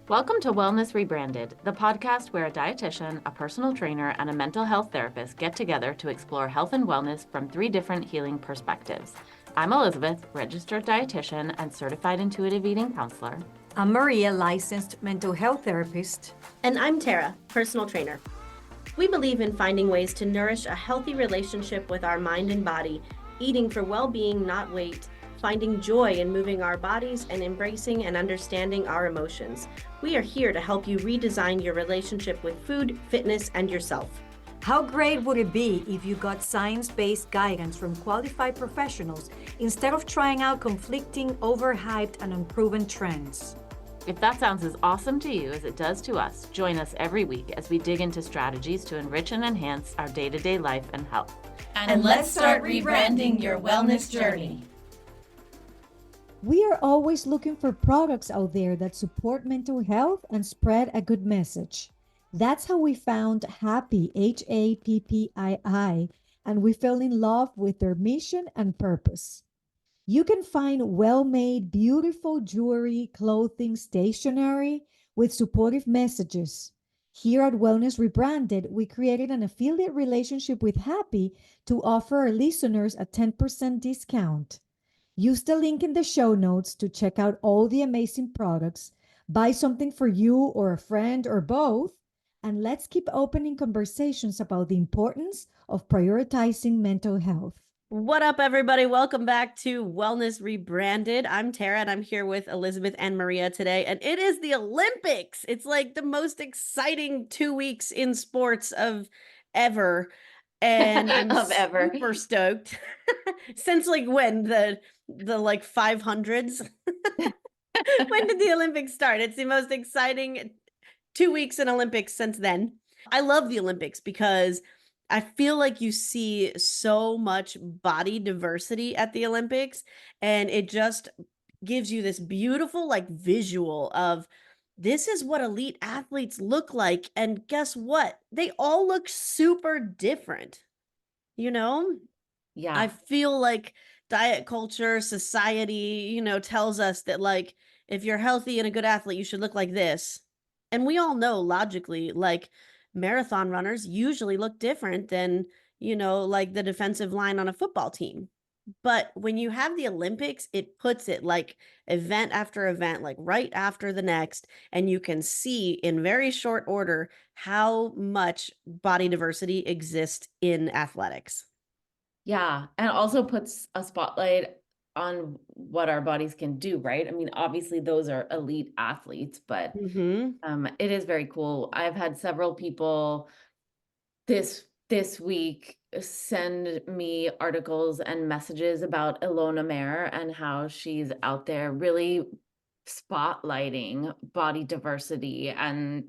Welcome to Wellness Rebranded, the podcast where a dietitian, a personal trainer, and a mental health therapist get together to explore health and wellness from 3 different healing perspectives. I'm Elizabeth, registered dietitian and certified intuitive eating counselor. I'm Maria, licensed mental health therapist. And I'm Tara, personal trainer. We believe in finding ways to nourish a healthy relationship with our mind and body, eating for well-being, not weight, finding joy in moving our bodies, and embracing and understanding our emotions. We are here to help you redesign your relationship with food, fitness, and yourself. How great would it be if you got science-based guidance from qualified professionals instead of trying out conflicting, overhyped, and unproven trends? If that sounds as awesome to you as it does to us, join us every week as we dig into strategies to enrich and enhance our day-to-day life and health. And let's start rebranding your wellness journey. We are always looking for products out there that support mental health and spread a good message. That's how we found Happy, Happii, and we fell in love with their mission and purpose. You can find well-made, beautiful jewelry, clothing, stationery with supportive messages. Here at Wellness Rebranded, we created an affiliate relationship with Happy to offer our listeners a 10% discount. Use the link in the show notes to check out all the amazing products, buy something for you or a friend or both, and let's keep opening conversations about the importance of prioritizing mental health. What up, everybody? Welcome back to Wellness Rebranded. I'm Tara, and I'm here with Elizabeth and Maria today, and it is the Olympics. It's like the most exciting 2 weeks in sports of ever, and I'm super stoked. Since like when? The like 500s? When did the Olympics start? It's the most exciting 2 weeks in Olympics since then. I love the Olympics because I feel like you see so much body diversity at the Olympics, and it just gives you this beautiful like visual of this is what elite athletes look like. And guess what? They all look super different, you know? Yeah. I feel like diet culture, society, tells us that like if you're healthy and a good athlete, you should look like this. And we all know logically, like marathon runners usually look different than, like the defensive line on a football team. But when you have the Olympics, it puts it like event after event, like right after the next, and you can see in very short order how much body diversity exists in athletics. Yeah, and also puts a spotlight on what our bodies can do, right? I mean, obviously those are elite athletes, but it is very cool. I've had several people this week send me articles and messages about Ilona Maher and how she's out there really spotlighting body diversity and,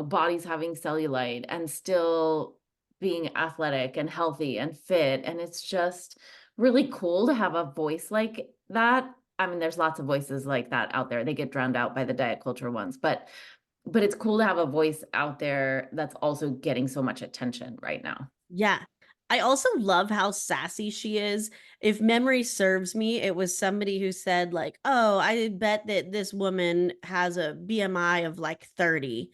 bodies having cellulite and still being athletic and healthy and fit. And it's just really cool to have a voice like that. I mean, there's lots of voices like that out there. They get drowned out by the diet culture ones, but it's cool to have a voice out there that's also getting so much attention right now. Yeah. I also love how sassy she is. If memory serves me, it was somebody who said like, "Oh, I bet that this woman has a BMI of like 30."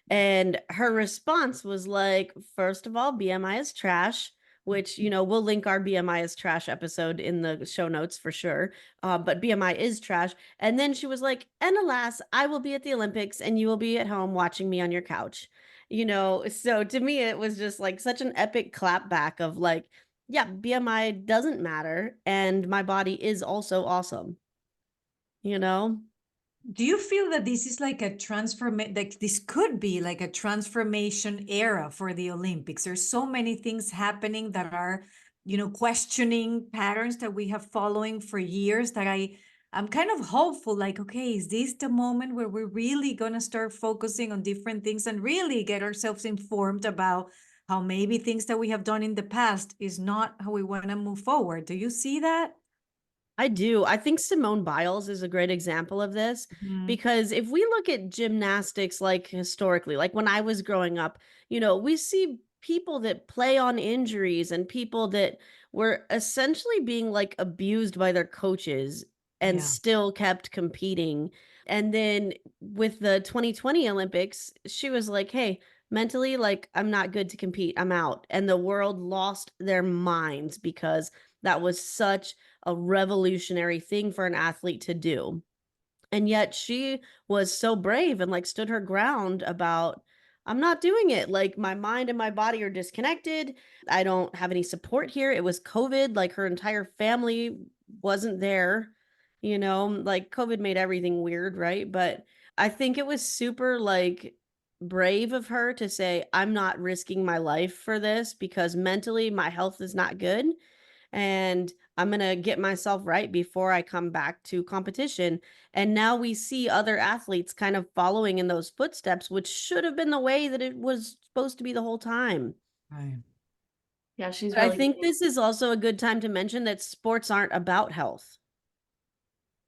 And her response was like, first of all, BMI is trash, which, we'll link our BMI is trash episode in the show notes for sure. But BMI is trash. And then she was like, and alas, I will be at the Olympics and you will be at home watching me on your couch. So to me, it was just like such an epic clap back of like, yeah, BMI doesn't matter. And my body is also awesome. Do you feel that this is like a like this could be like a transformation era for the Olympics? There's so many things happening that are, questioning patterns that we have following for years that I'm kind of hopeful, like, okay, is this the moment where we're really gonna start focusing on different things and really get ourselves informed about how maybe things that we have done in the past is not how we want to move forward? Do you see that? I do. I think Simone Biles is a great example of this because if we look at gymnastics, like historically, like when I was growing up, we see people that play on injuries and people that were essentially being like abused by their coaches and Yeah. still kept competing. And then with the 2020 Olympics, she was like, hey, mentally, like, I'm not good to compete. I'm out. And the world lost their minds because that was such a revolutionary thing for an athlete to do. And yet she was so brave and like stood her ground about, I'm not doing it. Like my mind and my body are disconnected. I don't have any support here. It was COVID. Like her entire family wasn't there. Like COVID made everything weird, right? But I think it was super like brave of her to say, I'm not risking my life for this because mentally my health is not good and I'm going to get myself right before I come back to competition. And now we see other athletes kind of following in those footsteps, which should have been the way that it was supposed to be the whole time. Right. Yeah, she's But I really think this is also a good time to mention that sports aren't about health,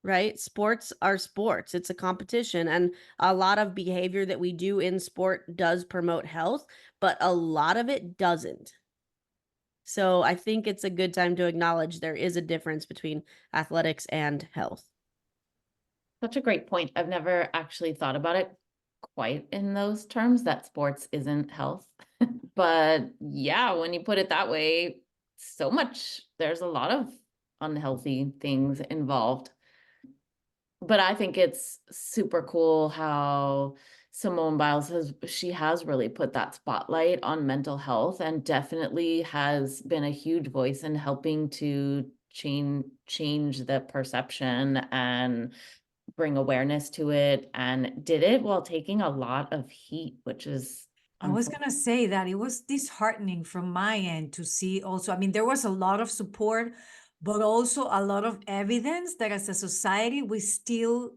right? Sports are sports. It's a competition. And a lot of behavior that we do in sport does promote health, but a lot of it doesn't. So I think it's a good time to acknowledge there is a difference between athletics and health. such a great point. I've never actually thought about it quite in those terms, that sports isn't health. But yeah, when you put it that way, there's a lot of unhealthy things involved. But I think it's super cool how Simone Biles has really put that spotlight on mental health and definitely has been a huge voice in helping to change the perception and bring awareness to it, and did it while taking a lot of heat, which is I was going to say that it was disheartening from my end to see also. I mean, there was a lot of support, but also a lot of evidence that as a society, we still,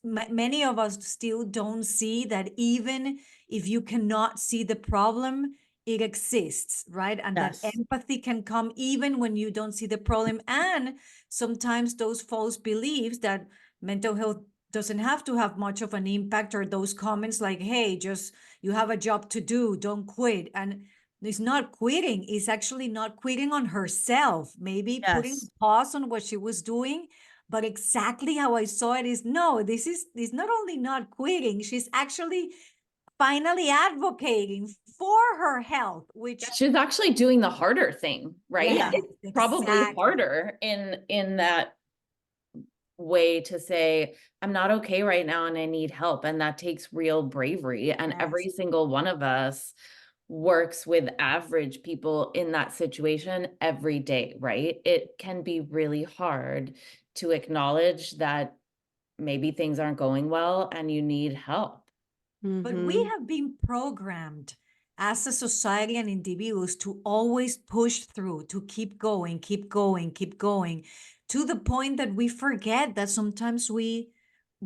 many of us still don't see that even if you cannot see the problem, it exists, right? And that Yes. empathy can come even when you don't see the problem. And sometimes those false beliefs that mental health doesn't have to have much of an impact, or those comments like, hey, just you have a job to do, don't quit. And it's not quitting, it's actually not quitting on herself, maybe putting Yes. pause on what she was doing. But exactly how I saw it is, no, this is not only not quitting, she's actually finally advocating for her health, which she's actually doing the harder thing, right? yes, It's probably exactly. harder in that way to say, I'm not okay right now and I need help. And that takes real bravery. And Yes. every single one of us works with average people in that situation every day, right? It can be really hard to acknowledge that maybe things aren't going well and you need help. But we Mm-hmm. have been programmed as a society and individuals to always push through, to keep going, keep going, keep going, to the point that we forget that sometimes we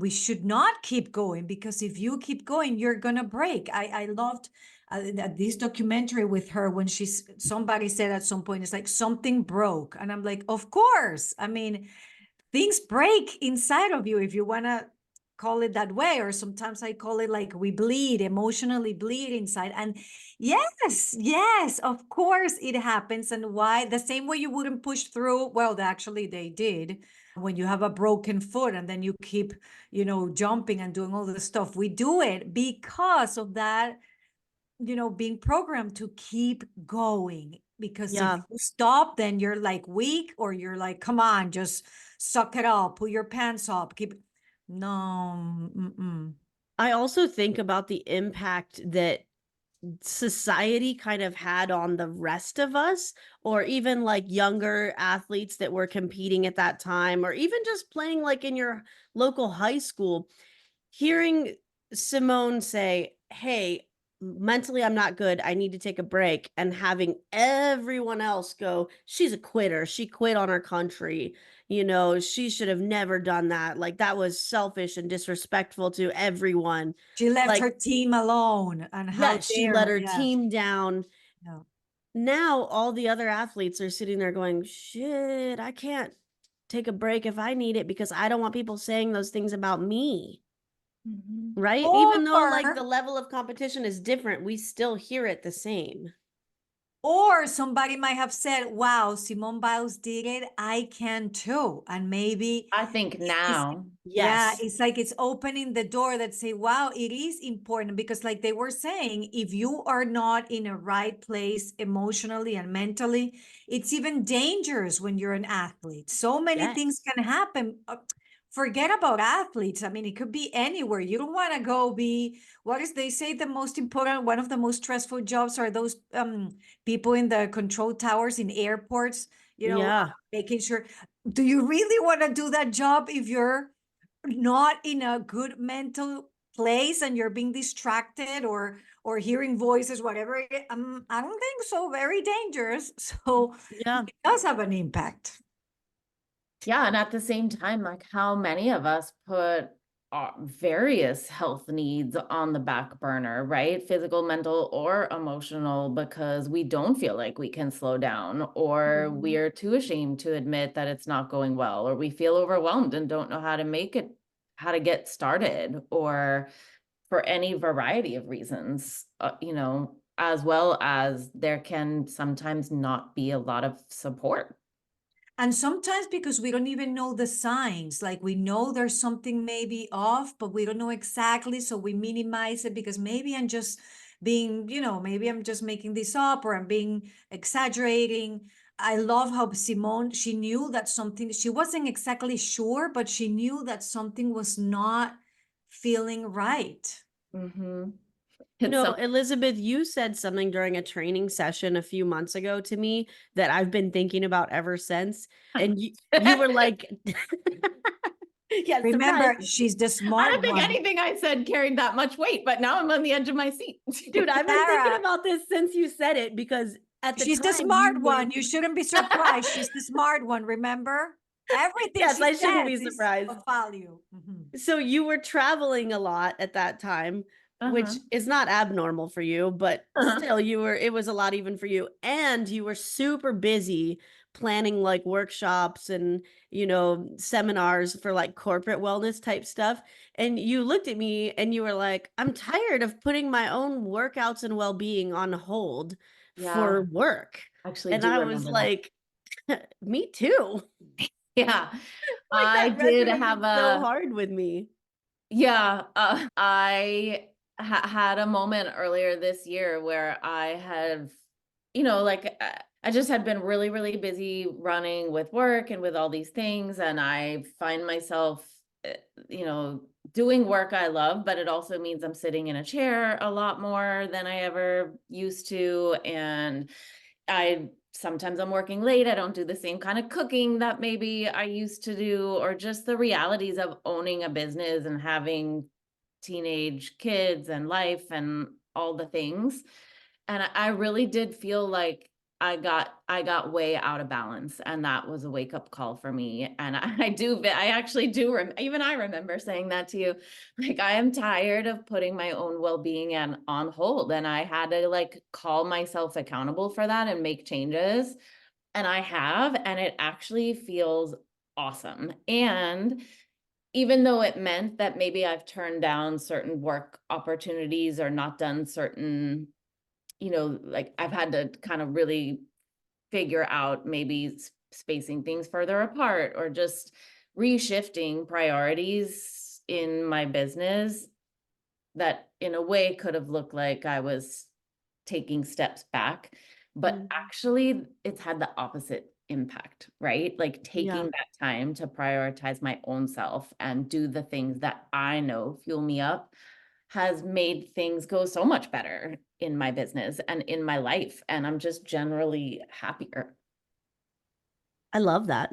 should not keep going, because if you keep going, you're gonna break. I loved this documentary with her when somebody said at some point, it's like something broke, and I'm like, of course. I mean, things break inside of you, if you want to call it that way, or sometimes I call it like we bleed, emotionally bleed inside. And yes, of course it happens. And why? The same way you wouldn't push through, well, actually they did, when you have a broken foot and then you keep, jumping and doing all the stuff. We do it because of that, being programmed to keep going. Because if Yeah. you stop, then you're like weak, or you're like, come on, just suck it up, pull your pants up, keep. No. Mm-mm. I also think about the impact that society kind of had on the rest of us, or even like younger athletes that were competing at that time, or even just playing like in your local high school. Hearing Simone say, hey, mentally I'm not good, I need to take a break, and having everyone else go, she's a quitter, she quit on her country, she should have never done that, like that was selfish and disrespectful to everyone. She left Like, her team alone, and how yes, she let dare, her yeah. team down. No. Now all the other athletes are sitting there going, shit, I can't take a break if I need it because I don't want people saying those things about me. Right? Even though like the Or level of competition is different, we still hear it the same. Or somebody might have said, wow, Simone Biles did it, I can too. And maybe I think now, yeah, Yes. it's like it's opening the door that say, wow, it is important because like they were saying, if you are not in a right place emotionally and mentally, it's even dangerous when you're an athlete. So many things Yes. can happen. Forget about athletes. I mean, it could be anywhere. You don't want to go be, what is they say the most important, one of the most stressful jobs are those people in the control towers in airports, Yeah. making sure. Do you really want to do that job if you're not in a good mental place and you're being distracted or hearing voices, whatever I don't think so. Very dangerous. So Yeah. it does have an impact. yeah, and at the same time, like how many of us put various health needs on the back burner, right? Physical, mental, or emotional, because we don't feel like we can slow down, or Mhm. we're too ashamed to admit that it's not going well, or we feel overwhelmed and don't know how to make it, how to get started, or for any variety of reasons, as well as there can sometimes not be a lot of support. And sometimes because we don't even know the signs, like we know there's something maybe off, but we don't know exactly. So we minimize it because maybe I'm just being, maybe I'm just making this up or I'm being exaggerating. I love how Simone, she knew that something, she wasn't exactly sure, but she knew that something was not feeling right. Mm-hmm. You It's know, something. Elizabeth, you said something during a training session a few months ago to me that I've been thinking about ever since. And you were like, yeah, surprise. Remember, she's the I smart don't think one. anything I said carried that much weight, but now I'm on the edge of my seat. Dude, I've been thinking Sarah, about this since you said it because at the she's the time you smart were, one. You shouldn't be surprised. She's the smart one, remember? Everything yes, she I shouldn't says be is surprised. of value. Mhm. So you were traveling a lot at that time, Uh-huh. which is not abnormal for you, but Uh-huh. still it was a lot even for you. And you were super busy planning like workshops and, seminars for like corporate wellness type stuff. And you looked at me and you were like, I'm tired of putting my own workouts and well-being on hold Yeah, for work. I actually And do I was remember that. like, me too. Yeah, Like I that did have resonated so a, hard with me. yeah, I had a moment earlier this year where I have, I just had been really, really busy running with work and with all these things. And I find myself, uh, you know, doing work I love, but it also means I'm sitting in a chair a lot more than I ever used to. And sometimes I'm working late. I don't do the same kind of cooking that maybe I used to do, or just the realities of owning a business and having teenage kids and life and all the things. And I really did feel like I got way out of balance, and that was a wake up call for me. And I actually do even I remember saying that to you, like I am tired of putting my own well-being on hold, and I had to like call myself accountable for that and make changes. And I have, and it actually feels awesome. And even though it meant that maybe I've turned down certain work opportunities or not done certain, like I've had to kind of really figure out maybe spacing things further apart or just reshifting priorities in my business, that in a way could have looked like I was taking steps back, but Mhm. actually it's had the opposite impact, right? Like taking Yeah. that time to prioritize my own self and do the things that I know fuel me up has made things go so much better in my business and in my life. And I'm just generally happier. I love that.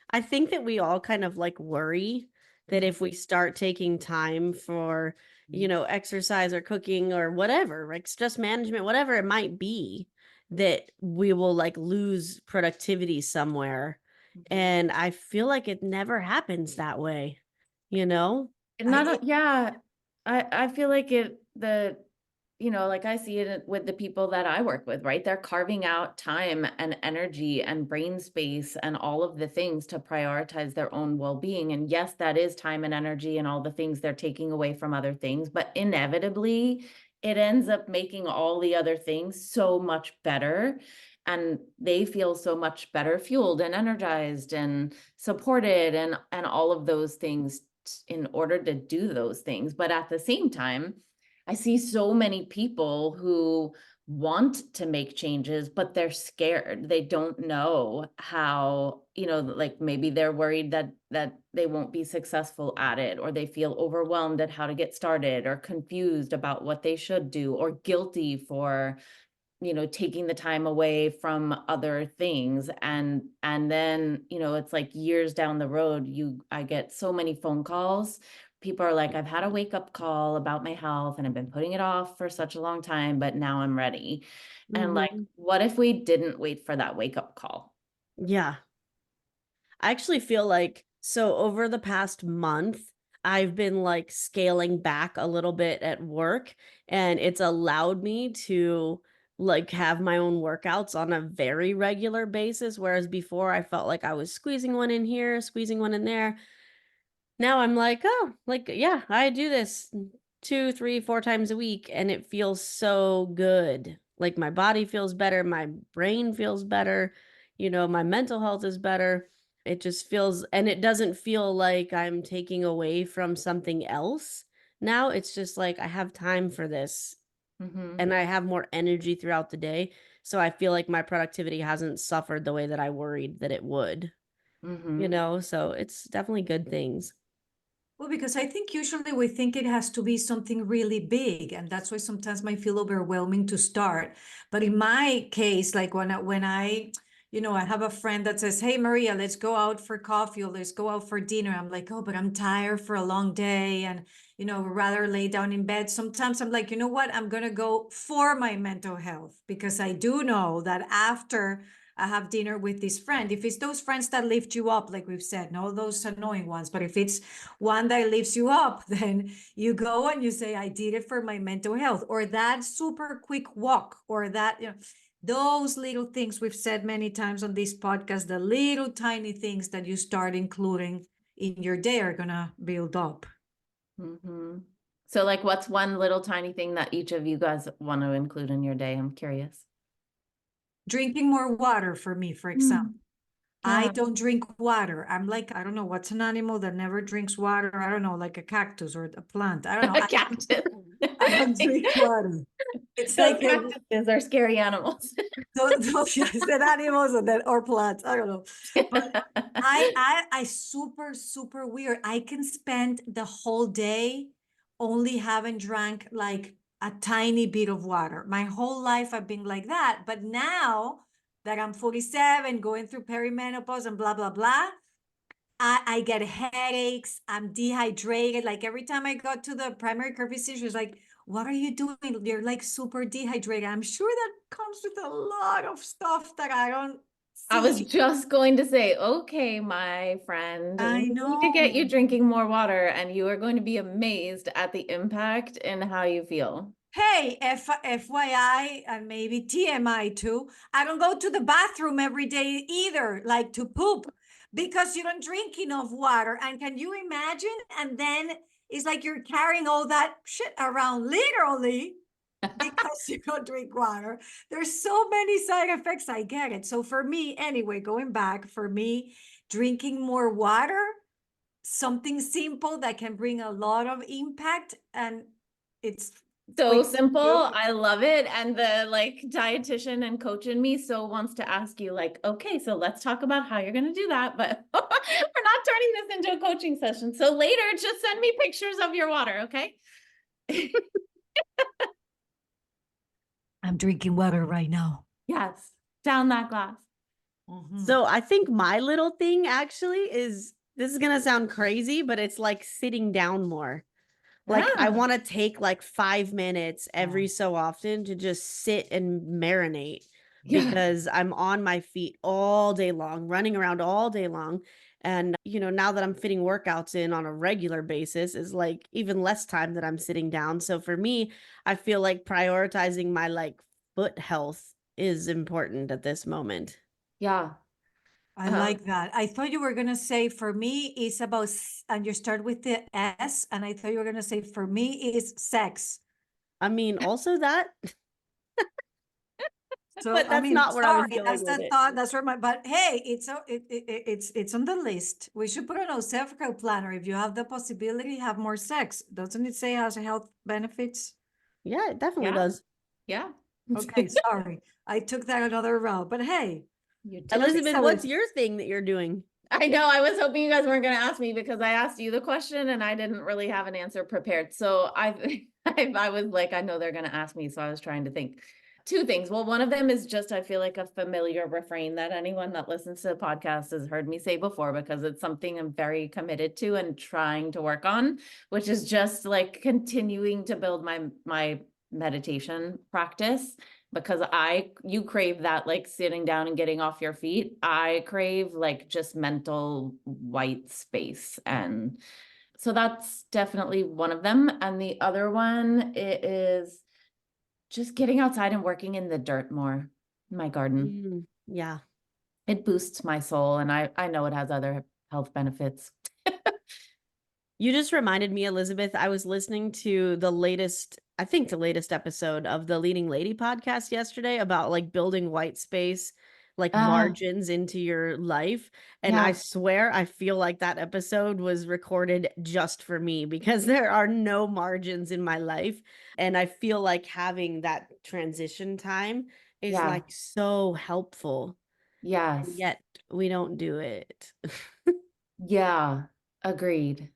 I think that we all kind of like worry that if we start taking time for, exercise or cooking or whatever, like stress management, whatever it might be, that we will like lose productivity somewhere. Mhm. And I feel like it never happens that way, you know? And I not, think yeah, I feel like like I see it with the people that I work with, right? They're carving out time and energy and brain space and all of the things to prioritize their own well-being. And yes, that is time and energy and all the things they're taking away from other things, but inevitably it ends up making all the other things so much better. And they feel so much better fueled and energized and supported and all of those things in order to do those things. But at the same time, I see so many people who want to make changes, but they're scared. They don't know how, like maybe they're worried that they won't be successful at it, or they feel overwhelmed at how to get started, or confused about what they should do, or guilty for taking the time away from other things. And then it's like years down the road, I get so many phone calls. People are like, I've had a wake up call about my health and I've been putting it off for such a long time, but now I'm ready. And like, what if we didn't wait for that wake up call? Yeah. I actually feel like, so over the past month, I've been like scaling back a little bit at work, and it's allowed me to like have my own workouts on a very regular basis. Whereas before I felt like I was squeezing one in here, squeezing one in there. Now I'm like, oh, like, yeah, I do this 2, 3, 4 times a week, and it feels so good. Like my body feels better, my brain feels better, my mental health is better. It just feels, and it doesn't feel like I'm taking away from something else. Now it's just like I have time for this, Mm-hmm. and I have more energy throughout the day. So I feel like my productivity hasn't suffered the way that I worried that it would, Mm-hmm. so it's definitely good things. Well, because I think usually we think it has to be something really big, and that's why sometimes might feel overwhelming to start. But in my case, like I have a friend that says, "Hey, Maria, let's go out for coffee or let's go out for dinner." I'm like, "Oh, but I'm tired for a long day, and rather lay down in bed." Sometimes I'm like, you know what? I'm gonna go for my mental health because I do know that after I have dinner with this friend, if it's those friends that lift you up, like we've said, no those annoying ones, but if it's one that lifts you up, then you go and you say, I did it for my mental health, or that super quick walk, or that, those little things we've said many times on this podcast, the little tiny things that you start including in your day are gonna build up. Mm-hmm. So like, what's one little tiny thing that each of you guys want to include in your day? I'm curious. Drinking more water for me, for example. I Yeah. don't drink water. I'm like, I don't know, what's an animal that never drinks water? I don't know, like a cactus or a plant. I don't know. A cactus. I don't drink water. It's Those like cactuses are scary animals. those yes, and animals and then or plants. I don't know. But I super weird. I can spend the whole day only having drank like a tiny bit of water. My whole life I've been like that. But now that I'm 47, going through perimenopause and blah, blah, blah, I get headaches. I'm dehydrated. Like every time I go to the primary care physician, it's like, what are you doing? You're like super dehydrated. I'm sure that comes with a lot of stuff that I don't I was see. just going to say, okay, my friend, I we need to get you know. drinking more water, and you are going to be amazed at the impact and how you feel. Hey, FYI, and maybe TMI too, I don't go to the bathroom every day either, like to poop, because you don't drink enough water. And can you imagine? And then it's like you're carrying all that shit around literally because you don't drink water. There's so many side effects. I get it. So for me, anyway, going back, for me, drinking more water, something simple that can bring a lot of impact, and it's So quick to simple. do. I love it. And the like dietitian and coach in me so wants to ask you like, okay, so let's talk about how you're going to do that. But we're not turning this into a coaching session. So later, just send me pictures of your water. Okay. I'm drinking water right now. Yes. Down that glass. So I think my little thing actually is, this is going to sound crazy, but it's like sitting down more. Like I Ah, want to take like 5 minutes every so often to just sit and marinate, yeah. because I'm on my feet all day long, running around all day long. And, now that I'm fitting workouts in on a regular basis is like even less time that I'm sitting down. So for me, I feel like prioritizing my like foot health is important at this moment. Yeah. I like that. I thought you were gonna say for me it's about and you start with the S, and I thought you were gonna say for me it's sex. I mean, also that, So but I that's mean, not where I was sorry, going that's with the it. thought. That's where my. But hey, it's on the list. We should put on a self-care planner. If you have the possibility, have more sex. Doesn't it say has health benefits? Yeah, it definitely Yeah. does. Yeah, Okay, sorry, I took that another route. But hey, you did. Elizabeth, that what's was- your thing that you're doing? I know. I was hoping you guys weren't going to ask me because I asked you the question and I didn't really have an answer prepared. So I was like, I know they're going to ask me. So I was trying to think two things. Well, one of them is just, I feel like a familiar refrain that anyone that listens to the podcast has heard me say before, because it's something I'm very committed to and trying to work on, which is just like continuing to build my meditation practice, because you crave that, like sitting down and getting off your feet. I crave like just mental white space. And so that's definitely one of them. And the other one is just getting outside and working in the dirt more in my garden. Yeah. It boosts my soul, and I know it has other health benefits. You just reminded me, Elizabeth, I was listening to the latest episode of the Leading Lady podcast yesterday about like building white space, like margins into your life. And I Yeah. swear, I feel like that episode was recorded just for me because there are no margins in my life. And I feel like having that transition time is Yeah. like so helpful. Yes. And yet we don't do it. Yeah. Agreed.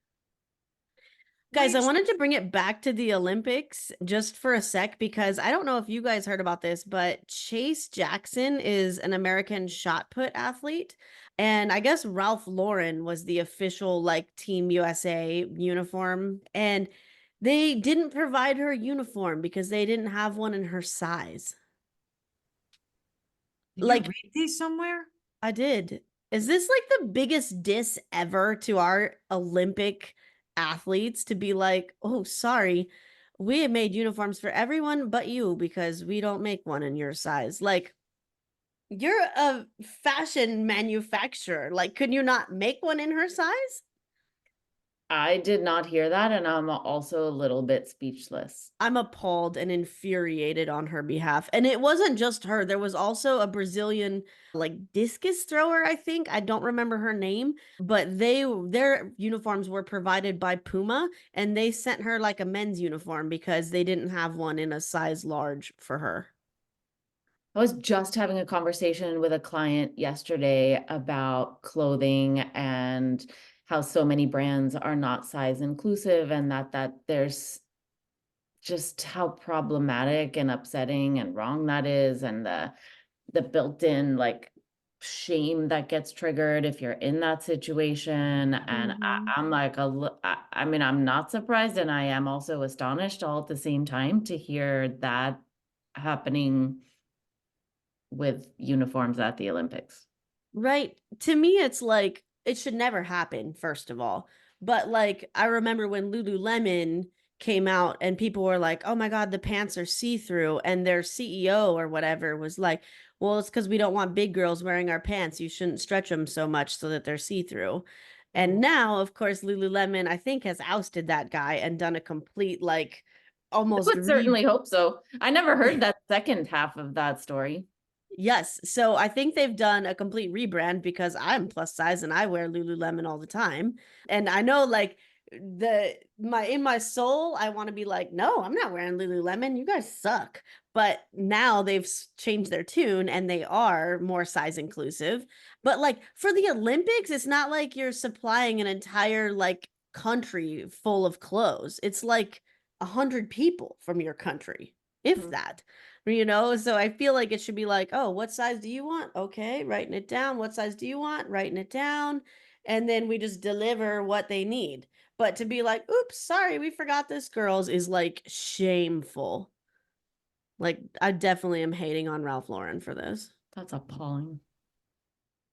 Guys, I Which- wanted to bring it back to the Olympics just for a sec because I don't know if you guys heard about this, but Chase Jackson is an American shot put athlete. And I guess Ralph Lauren was the official like Team USA uniform. And they didn't provide her a uniform because they didn't have one in her size. Did you Like, read this somewhere? I did. Is this like the biggest diss ever to our Olympic athletes to be like, oh, sorry, we have made uniforms for everyone but you because we don't make one in your size? Like, you're a fashion manufacturer. Like, could you not make one in her size? I did not hear that, and I'm also a little bit speechless. I'm appalled and infuriated on her behalf. And it wasn't just her. There was also a Brazilian like discus thrower, I think. I don't remember her name, but their uniforms were provided by Puma and they sent her like a men's uniform because they didn't have one in a size large for her. I was just having a conversation with a client yesterday about clothing and how so many brands are not size inclusive, and that there's just how problematic and upsetting and wrong that is, and the built-in like shame that gets triggered if you're in that situation. And I'm like I mean, I'm not surprised, and I am also astonished all at the same time to hear that happening with uniforms at the Olympics. Right. To me, it's like it should never happen, first of all. But like I remember when Lululemon came out and people were like, oh my God, the pants are see-through. And their CEO or whatever was like, well, it's because we don't want big girls wearing our pants. You shouldn't stretch them so much so that they're see-through. And now, of course, Lululemon, I think, has ousted that guy and done a complete like I almost would certainly hope so. I never heard that second half of that story. Yes. So I think they've done a complete rebrand because I'm plus size and I wear Lululemon all the time. And I know like in my soul, I want to be like, no, I'm not wearing Lululemon. You guys suck. But now they've changed their tune and they are more size inclusive. But like for the Olympics, it's not like you're supplying an entire like country full of clothes. It's like 100 people from your country, if that. So I feel like it should be like, oh, what size do you want? Okay, writing it down. What size do you want? Writing it down. And then we just deliver what they need. But to be like, oops, sorry, we forgot this, girls, is like shameful. Like, I definitely am hating on Ralph Lauren for this. That's appalling.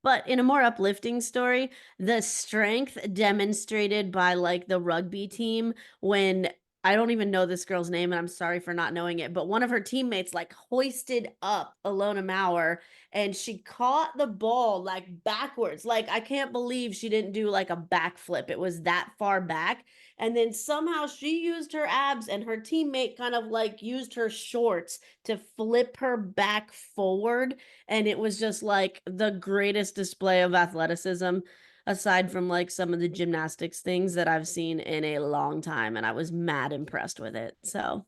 But in a more uplifting story, the strength demonstrated by like the rugby team when I don't even know this girl's name, and I'm sorry for not knowing it, but one of her teammates like hoisted up Ilona Maher, and she caught the ball like backwards. Like, I can't believe she didn't do like a backflip. It was that far back. And then somehow she used her abs, and her teammate kind of like used her shorts to flip her back forward. And it was just like the greatest display of athleticism, aside from like some of the gymnastics things that I've seen in a long time, and I was mad impressed with it. So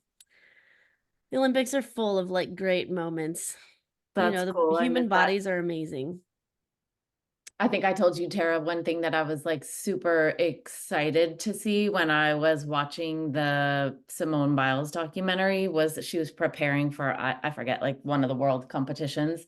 the Olympics are full of like great moments. That's The cool. I human miss that. bodies are amazing. I think I told you, Tara, one thing that I was like super excited to see when I was watching the Simone Biles documentary was that she was preparing for, I forget, like one of the world competitions.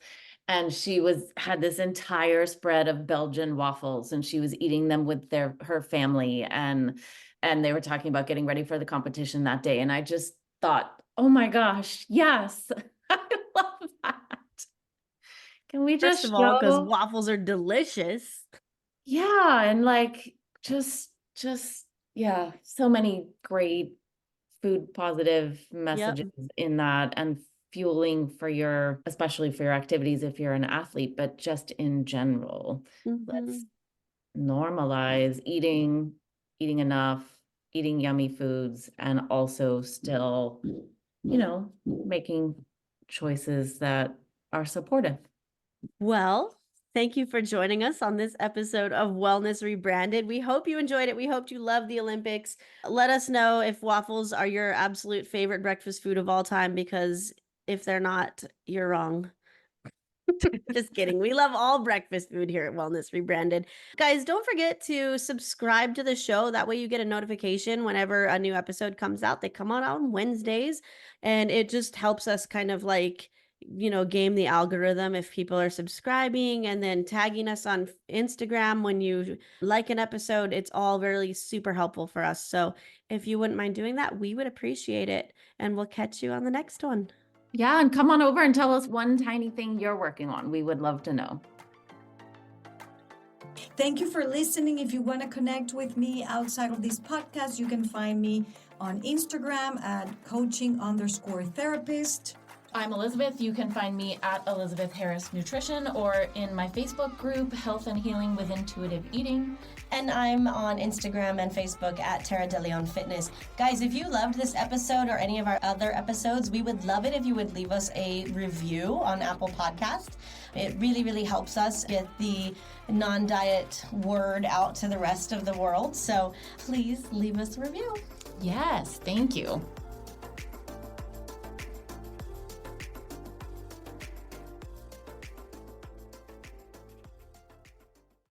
And she had this entire spread of Belgian waffles, and she was eating them with her family, and they were talking about getting ready for the competition that day. And I just thought, oh my gosh, yes, I love that. Can we First just of all, because show? waffles are delicious. Yeah, and like just yeah, so many great food positive Yep. messages in that, and fueling for especially for your activities if you're an athlete, but just in general. Let's Mhm. normalize eating enough, eating yummy foods, and also still, making choices that are supportive. Well, thank you for joining us on this episode of Wellness Rebranded. We hope you enjoyed it. We hope you love the Olympics. Let us know if waffles are your absolute favorite breakfast food of all time, because if they're not, you're wrong. Just kidding. We love all breakfast food here at Wellness Rebranded. Guys, don't forget to subscribe to the show. That way you get a notification whenever a new episode comes out. They come out on Wednesdays, and it just helps us kind of like, game the algorithm if people are subscribing and then tagging us on Instagram when you like an episode. It's all really super helpful for us. So if you wouldn't mind doing that, we would appreciate it. And we'll catch you on the next one. Yeah, and come on over and tell us one tiny thing you're working on. We would love to know. Thank you for listening. If you want to connect with me outside of this podcast, you can find me on Instagram at coaching_therapist. I'm Elizabeth. You can find me at Elizabeth Harris Nutrition or in my Facebook group, Health and Healing with Intuitive Eating. And I'm on Instagram and Facebook at Tara De Leon Fitness. Guys, if you loved this episode or any of our other episodes, we would love it if you would leave us a review on Apple Podcast. It really, really helps us get the non-diet word out to the rest of the world. So please leave us a review. Yes, thank you.